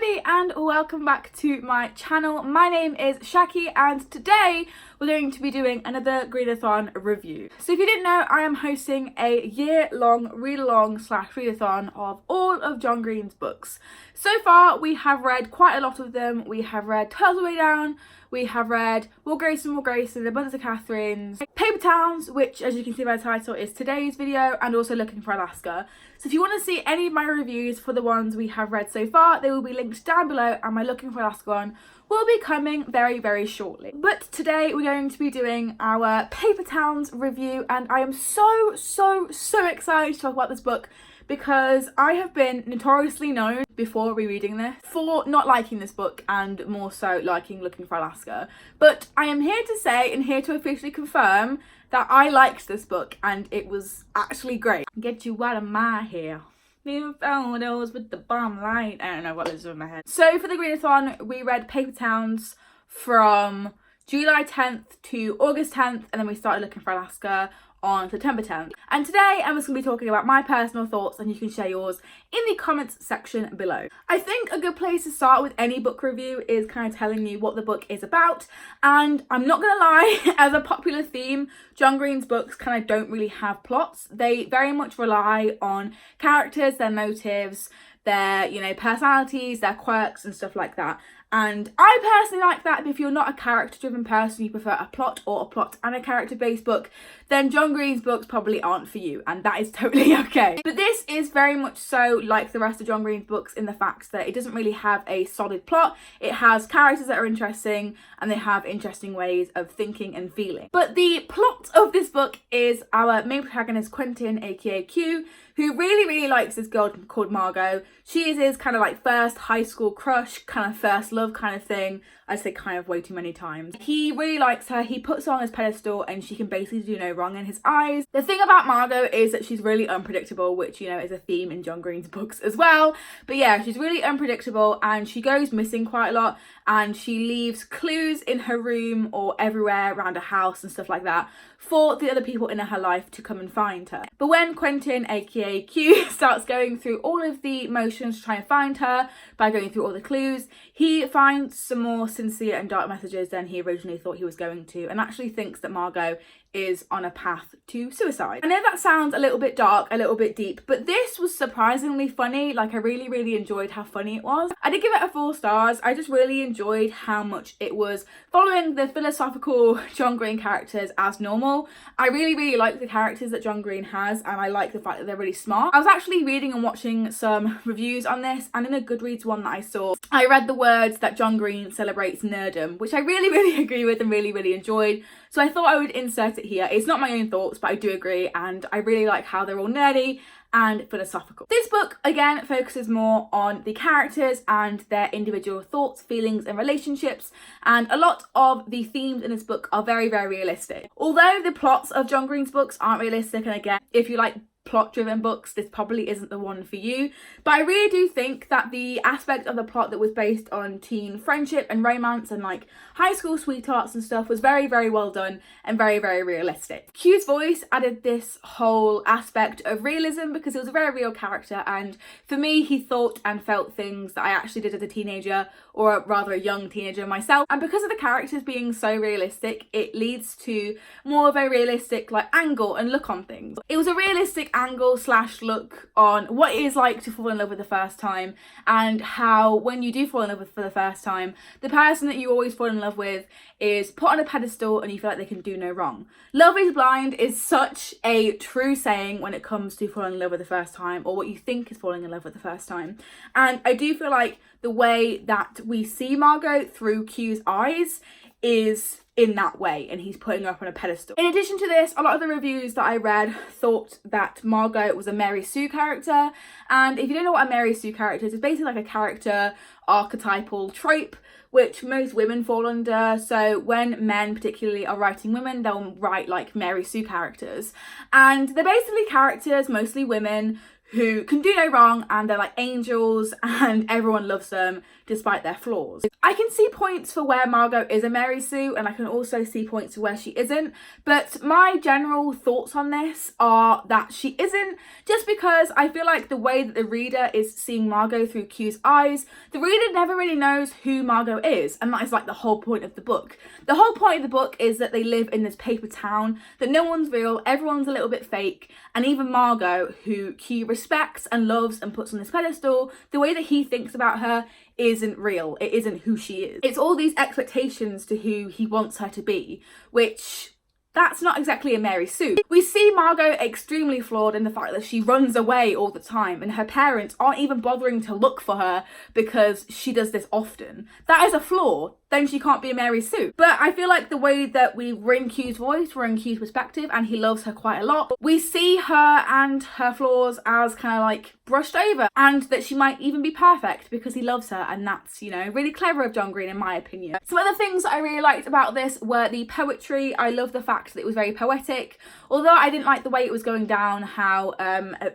everybody and welcome back to my channel. My name is Shaki and today we're going to be doing another GreenAthon review. So if you didn't know, I am hosting a year-long read-along / readathon of all of John Green's books. So far we have read quite a lot of them. We have read Turtles Way Down, we have read More Grace and More Grace and Abundance of Catherines, Paper Towns, which as you can see by the title is today's video, and also Looking for Alaska. So if you want to see any of my reviews for the ones we have read so far, they will be linked down below, and my Looking for Alaska one will be coming very shortly. But today we're going to be doing our Paper Towns review, and I am so excited to talk about this book because I have been notoriously known before rereading this for not liking this book and more so liking Looking for Alaska. But I am here to say and here to officially confirm that I liked this book and it was actually great. Get you out of my hair. New photos with the bomb light. I don't know what is in my head. So for the GreenAthon, we read Paper Towns from July 10th to August 10th, and then we started Looking for Alaska on September 10th. And today I'm just going to be talking about my personal thoughts, and you can share yours in the comments section below. I think a good place to start with any book review is kind of telling you what the book is about, and I'm not gonna lie, as a popular theme, John Green's books kind of don't really have plots. They very much rely on characters, their motives, their, personalities, their quirks and stuff like that. And I personally like that, but if you're not a character-driven person, you prefer a plot or a plot and a character-based book, then John Green's books probably aren't for you, and that is totally okay. But this is very much so like the rest of John Green's books in the fact that it doesn't really have a solid plot. It has characters that are interesting, and they have interesting ways of thinking and feeling. But the plot of this book is our main protagonist, Quentin, aka Q, who really likes this girl called Margot. She is his kind of like first high school crush, kind of first love kind of thing. I say kind of way too many times. He really likes her, he puts her on his pedestal, and she can basically do no wrong in his eyes. The thing about Margot is that she's really unpredictable, which, is a theme in John Green's books as well. But yeah, she's really unpredictable, and she goes missing quite a lot, and she leaves clues in her room or everywhere around her house and stuff like that for the other people in her life to come and find her. But when Quentin, aka Q, starts going through all of the motions to try and find her by going through all the clues, he finds some more sincere and dark messages than he originally thought he was going to, and actually thinks that Margot is on a path to suicide. I know that sounds a little bit dark, a little bit deep, but this was surprisingly funny. Like, I really enjoyed how funny it was. I did give it a 4 stars. I just really enjoyed how much it was following the philosophical John Green characters as normal. I really like the characters that John Green has, and I like the fact that they're really smart. I was actually reading and watching some reviews on this, and in a Goodreads one that I saw, I read the words that John Green celebrates nerdom, which I really agree with and really enjoyed. So I thought I would insert it here. It's not my own thoughts, but I do agree, and I really like how they're all nerdy and philosophical. This book, again, focuses more on the characters and their individual thoughts, feelings, and relationships, and a lot of the themes in this book are very realistic. Although the plots of John Green's books aren't realistic, and again, if you like plot-driven books, this probably isn't the one for you, but I really do think that the aspect of the plot that was based on teen friendship and romance and like high school sweethearts and stuff was very well done and very realistic. Q's voice added this whole aspect of realism because it was a very real character, and for me, he thought and felt things that I actually did as a teenager, or rather a young teenager myself, and because of the characters being so realistic, it leads to more of a realistic like angle and look on things. It was a realistic angle / look on what it is like to fall in love with the first time, and how when you do fall in love with for the first time, the person that you always fall in love with is put on a pedestal and you feel like they can do no wrong. Love is blind is such a true saying when it comes to falling in love with the first time, or what you think is falling in love with the first time. And I do feel like the way that we see Margot through Q's eyes is in that way, and he's putting her up on a pedestal. In addition to this, a lot of the reviews that I read thought that Margot was a Mary Sue character, and if you don't know what a Mary Sue character is, it's basically like a character archetypal trope which most women fall under. So when men particularly are writing women, they'll write like Mary Sue characters, and they're basically characters, mostly women, who can do no wrong and they're like angels and everyone loves them despite their flaws. I can see points for where Margot is a Mary Sue and I can also see points for where she isn't, but my general thoughts on this are that she isn't, just because I feel like the way that the reader is seeing Margot through Q's eyes, the reader never really knows who Margot is, and that is like the whole point of the book. The whole point of the book is that they live in this paper town, that no one's real, everyone's a little bit fake, and even Margot, who Q respects and loves and puts on this pedestal, the way that he thinks about her isn't real. It isn't who she is. It's all these expectations to who he wants her to be, which that's not exactly a Mary Sue. We see Margot extremely flawed in the fact that she runs away all the time and her parents aren't even bothering to look for her because she does this often. That is a flaw. Then she can't be a Mary Sue. But I feel like the way that we're in Q's voice, we're in Q's perspective, and he loves her quite a lot. We see her and her flaws as kind of like brushed over, and that she might even be perfect because he loves her, and that's, you know, really clever of John Green in my opinion. Some other things I really liked about this were the poetry. I love the fact that it was very poetic, although I didn't like the way it was going down, how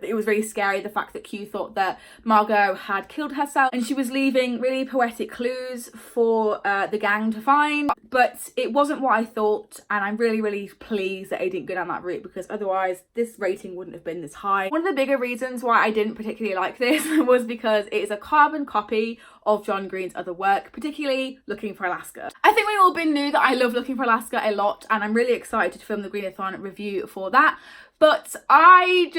it was really scary, the fact that Q thought that Margot had killed herself and she was leaving really poetic clues for the gang to find, but it wasn't what I thought, and I'm really pleased that I didn't go down that route, because otherwise this rating wouldn't have been this high. One of the bigger reasons why I didn't particularly like this was because it is a carbon copy of John Green's other work, particularly Looking for Alaska. I think we all been knew that I love Looking for Alaska a lot, and I'm really excited to film the GreenAthon review for that. But I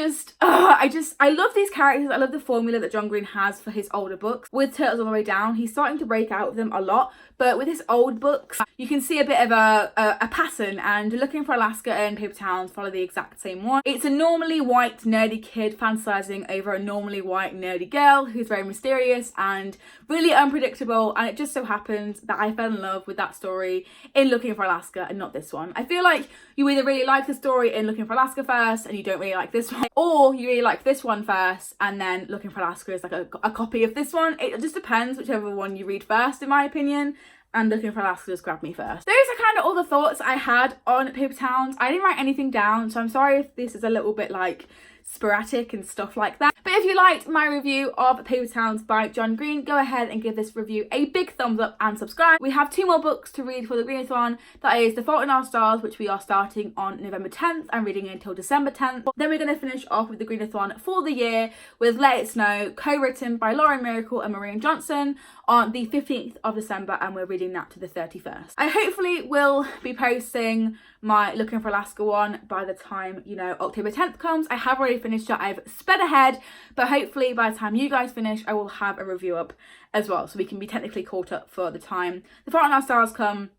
love these characters. I love the formula that John Green has for his older books. With Turtles All the Way Down, he's starting to break out with them a lot. But with his old books, you can see a bit of a pattern, and Looking for Alaska and Paper Towns follow the exact same one. It's a normally white nerdy kid fantasizing over a normally white nerdy girl who's very mysterious and really unpredictable, and it just so happens that I fell in love with that story in Looking for Alaska and not this one. I feel like you either really like the story in Looking for Alaska first and you don't really like this one, or you really like this one first and then Looking for Alaska is like a copy of this one. It just depends whichever one you read first in my opinion, and Looking for Alaska just grabbed me first. Those are kind of all the thoughts I had on Paper Towns. I didn't write anything down, so I'm sorry if this is a little bit like sporadic and stuff like that. But if you liked my review of Paper Towns by John Green, go ahead and give this review a big thumbs up and subscribe. We have 2 more books to read for the GreenAthon. That is The Fault in Our Stars, which we are starting on November 10th and reading until December 10th. Then we're going to finish off with the GreenAthon for the year with Let It Snow, co-written by Lauren Miracle and Maureen Johnson, on the 15th of December, and we're reading that to the 31st. I hopefully will be posting my Looking for Alaska one by the time, you know, October 10th comes. I have already finished it. I've sped ahead, but hopefully by the time you guys finish, I will have a review up as well, so we can be technically caught up for the time The Fault in Our Stars come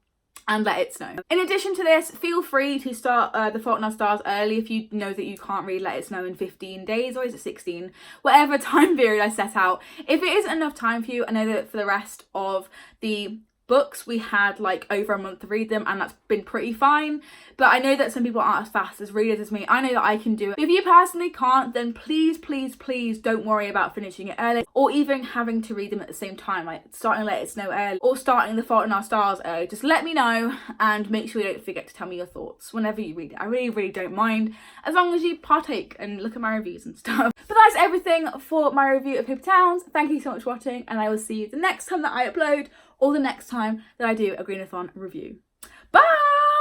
and Let It Snow. In addition to this, feel free to start The Fault in Our Stars early if you know that you can't read Let It Snow in 15 days, or is it 16? Whatever time period I set out. If it isn't enough time for you, I know that for the rest of the books we had like over a month to read them, and that's been pretty fine, but I know that some people aren't as fast as readers as me. I know that I can do it. If you personally can't, then please don't worry about finishing it early, or even having to read them at the same time, like starting Let It Snow early or starting The Fault in Our Stars early. Just let me know, and make sure you don't forget to tell me your thoughts whenever you read it. I really don't mind, as long as you partake and look at my reviews and stuff. But that's everything for my review of Paper Towns. Thank you so much for watching, and I will see you the next time that I upload, or the next time that I do a GreenAthon review. Bye!